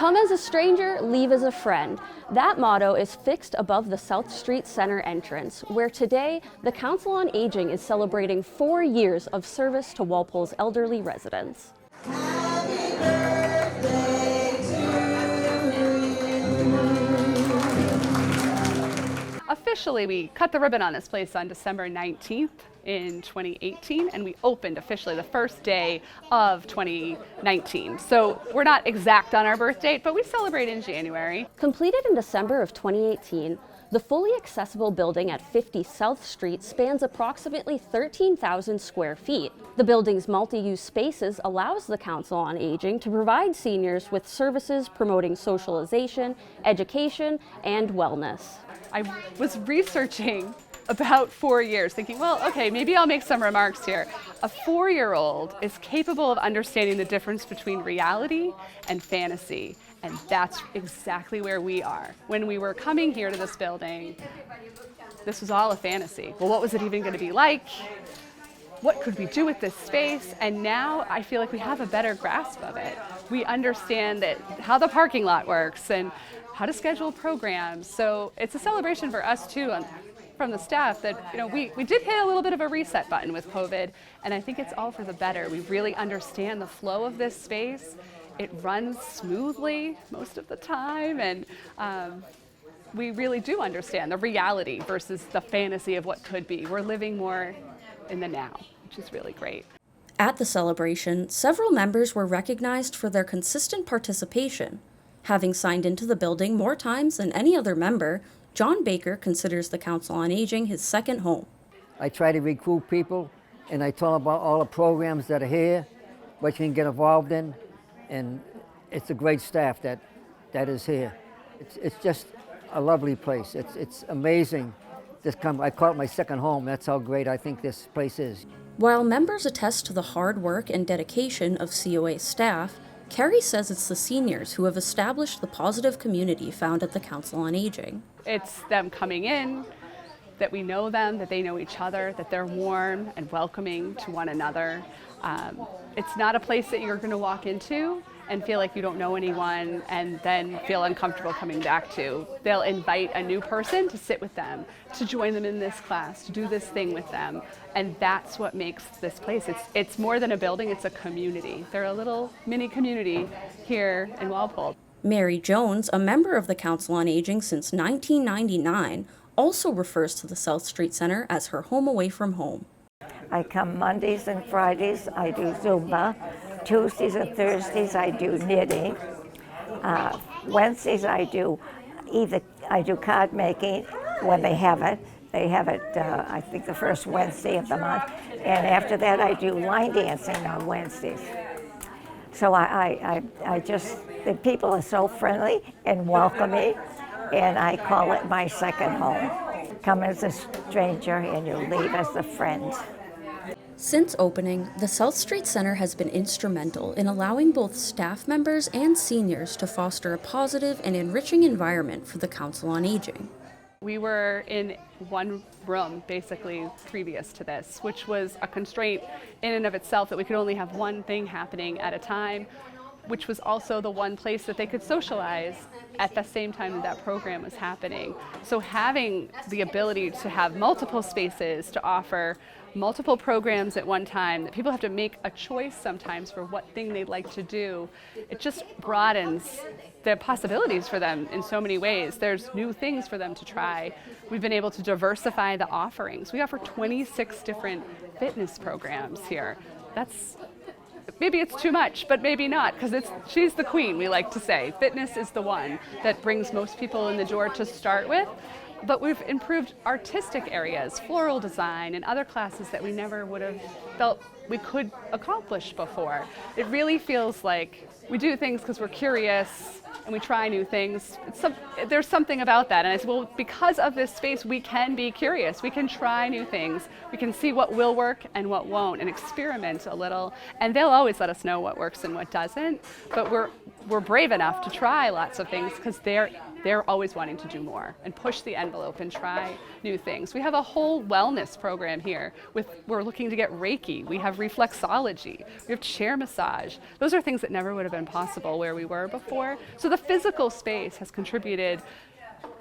Come as a stranger, leave as a friend. That motto is fixed above the South Street Center entrance, where today the Council on Aging is celebrating 4 years of service to Walpole's elderly residents. Happy birthday to you. Officially, we cut the ribbon on this place on December 19th. In 2018, and we opened officially the first day of 2019. So we're not exact on our birth date, but we celebrate in January. Completed in December of 2018, the fully accessible building at 50 South Street spans approximately 13,000 square feet. The building's multi-use spaces allows the Council on Aging to provide seniors with services promoting socialization, education, and wellness. I was researching about 4 years, thinking, well, okay, maybe I'll make some remarks here. A 4-year-old is capable of understanding the difference between reality and fantasy, and that's exactly where we are. When we were coming here to this building, this was all a fantasy. Well, what was it even going to be like? What could we do with this space? And now I feel like we have a better grasp of it. We understand that how the parking lot works and how to schedule programs. So it's a celebration for us too, from the staff, that we did hit a little bit of a reset button with COVID, and I think it's all for the better. We really understand the flow of this space. It runs smoothly most of the time, and we really do understand the reality versus the fantasy of what could be. We're living more in the now, which is really great. At the celebration, several members were recognized for their consistent participation. Having signed into the building more times than any other member, John Baker considers the Council on Aging his second home. I try to recruit people, and I tell them about all the programs that are here, what you can get involved in, and it's a great staff that is here. It's just a lovely place. It's amazing. I call it my second home. That's how great I think this place is. While members attest to the hard work and dedication of COA staff, Kerri says it's the seniors who have established the positive community found at the Council on Aging. It's them coming in, that we know them, that they know each other, that they're warm and welcoming to one another. It's not a place that you're going to walk into and feel like you don't know anyone and then feel uncomfortable coming back to. They'll invite a new person to sit with them, to join them in this class, to do this thing with them. And that's what makes this place. It's more than a building, it's a community. They're a little mini community here in Walpole. Mary Jones, a member of the Council on Aging since 1999, also refers to the South Street Center as her home away from home. I come Mondays and Fridays, I do Zumba. Tuesdays and Thursdays I do knitting. Wednesdays I do card making when they have it. They have it, I think, the first Wednesday of the month. And after that I do line dancing on Wednesdays. So the people are so friendly and welcoming, and I call it my second home. Come as a stranger and you leave as a friend. Since opening, the South Street Center has been instrumental in allowing both staff members and seniors to foster a positive and enriching environment for the Council on Aging. We were in one room, basically, previous to this, which was a constraint in and of itself, that we could only have one thing happening at a time, which was also the one place that they could socialize at the same time that program was happening. So having the ability to have multiple spaces to offer multiple programs at one time, that people have to make a choice sometimes for what thing they'd like to do, it just broadens the possibilities for them in so many ways. There's new things for them to try. We've been able to diversify the offerings. We offer 26 different fitness programs here. Maybe it's too much, but maybe not, because she's the queen, we like to say. Fitness is the one that brings most people in the door to start with. But we've improved artistic areas, floral design, and other classes that we never would have felt we could accomplish before. It really feels like we do things because we're curious and we try new things. There's something about that. And I said, well, because of this space, we can be curious. We can try new things. We can see what will work and what won't and experiment a little. And they'll always let us know what works and what doesn't. But we're we're brave enough to try lots of things because they're always wanting to do more and push the envelope and try new things. We have a whole wellness program here. We're looking to get Reiki. We have reflexology. We have chair massage. Those are things that never would have been possible where we were before. So the physical space has contributed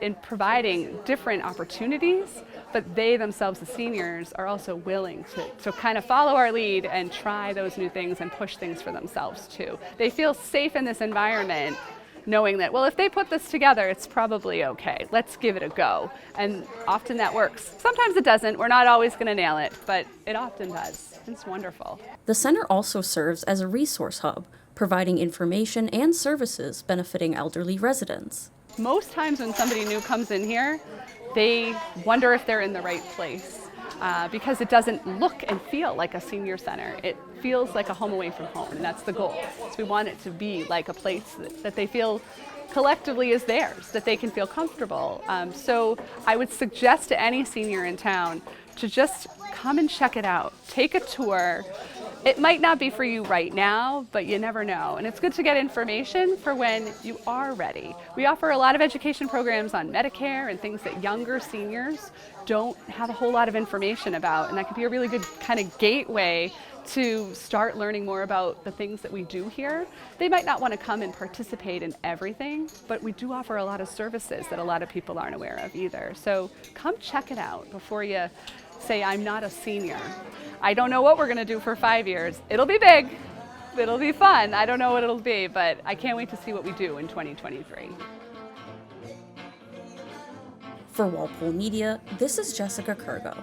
in providing different opportunities, but they themselves, the seniors, are also willing to kind of follow our lead and try those new things and push things for themselves too. They feel safe in this environment, knowing that, well, if they put this together, it's probably okay. Let's give it a go. And often that works. Sometimes it doesn't. We're not always going to nail it, but it often does. It's wonderful. The center also serves as a resource hub, providing information and services benefiting elderly residents. Most times when somebody new comes in here, they wonder if they're in the right place because it doesn't look and feel like a senior center. It feels like a home away from home, and that's the goal. So we want it to be like a place that they feel collectively is theirs, that they can feel comfortable. So I would suggest to any senior in town to just come and check it out. Take a tour. It might not be for you right now, but you never know. And it's good to get information for when you are ready. We offer a lot of education programs on Medicare and things that younger seniors don't have a whole lot of information about. And that could be a really good kind of gateway to start learning more about the things that we do here. They might not want to come and participate in everything, but we do offer a lot of services that a lot of people aren't aware of either. So come check it out before you say, I'm not a senior. I don't know what we're going to do for 5 years. It'll be big. It'll be fun. I don't know what it'll be, but I can't wait to see what we do in 2023. For Walpole Media, this is Jessica Kurgo.